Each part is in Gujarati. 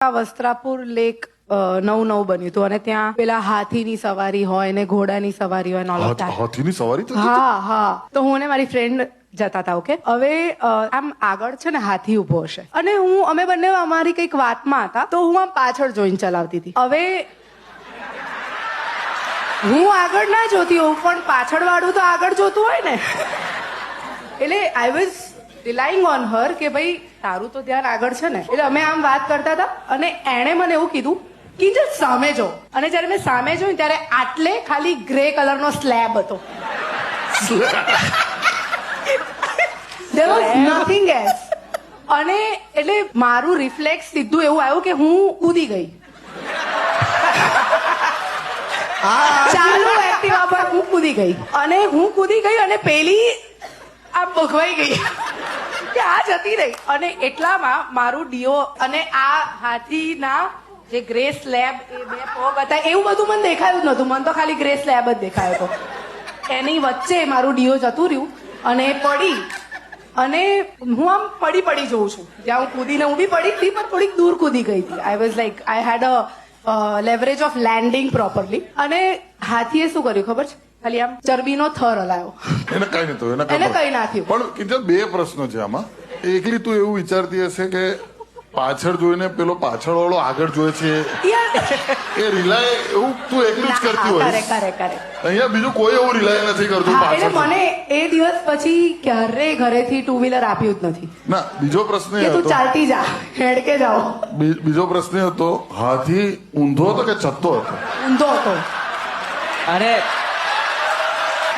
વસ્ત્રાપુર લેક નવું બન્યું હતું અને ત્યાં પેલા હાથીની સવારી હોય ને ઘોડાની સવારી હોય ને all of that. હાથીની સવારી થતી હતી? હા તો હું ને મારી ફ્રેન્ડ જતા હતા. ઓકે, હવે આમ આગળ છે ને હાથી ઉભો હશે અને અમે બંને અમારી કઈક વાતમાં હતા તો હું આમ પાછળ જોઈને ચલાવતી હતી. હવે હું આગળ ના જોતી હોઉં પણ પાછળ વાળું તો આગળ જોતું હોય ને, એટલે આઈ વોઝ રિલાઇંગ ઓન હર કે ભાઈ તારું તો ધ્યાન આગળ છે ને. એટલે અમે આમ વાત કરતા હતા અને એણે મને એવું કીધું કે જસ્ટ સામે જો. અને જયારે મેં સામે જોયું ત્યારે આટલે ખાલી ગ્રે કલરનો સ્લેબ હતો. There was nothing else. અને એટલે મારું રિફ્લેક્સ સીધું એવું આવ્યું કે હું કૂદી ગઈ. ચાલુ એક્ટિવા પર હું કૂદી ગઈ અને પેલી આ બગવાઈ ગઈ કે આ જતી રહી. અને એટલામાં મારું ડીઓ અને આ હાથીના જે ગ્રે સ્લેબ એ બે પગ હતા એવું બધું મને દેખાયું જ નતું. મને તો ખાલી ગ્રે સ્લેબ જ દેખાયો હતો. એની વચ્ચે મારું ડીઓ જતું રહ્યું અને પડી અને હું આમ પડી જોઉં છું. જ્યાં હું કૂદીને ઊભી પડી હતી પણ થોડીક દૂર કૂદી ગઈ હતી. I was like I had a leverage of landing properly. અને હાથીએ શું કર્યું ખબર છે? ખાલી આમ ચરબીનો થર હલાયો. એને કઈ નતું, એને કઈ ના થયું. પણ કિંજલ, બે પ્રશ્નો છે આમાં. એકલી તું એવું વિચારતી હશે કે પાછળ જોઈને પેલો પાછળ વાળો આગળ જોયે છે એ રિલાય, એવું તું એકલું જ કરતી હોય. કરે અહીંયા બીજું કોઈ એવું રિલાય નથી કરતું એટલે પાછળ. મને એ દિવસ પછી ક્યારેય ઘરેથી ટુ વ્હીલર આપ્યું જ નથી. ના, બીજો પ્રશ્ન એ કે તું હતો, ચાલતી જા, હેડકે જાઓ. બીજો પ્રશ્ન એ હતો, હાથી ઊંધો હતો કે ચત્તો હતો? ઊંધો હતો. અરે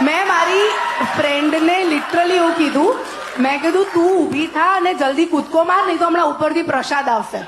મેં મારી ફ્રેન્ડને લિટરલી એવું કીધું, મેં કીધું તું ઊભી થા અને જલ્દી કૂદકો માર, નહીં તો હમણાં ઉપરથી પ્રસાદ આવશે.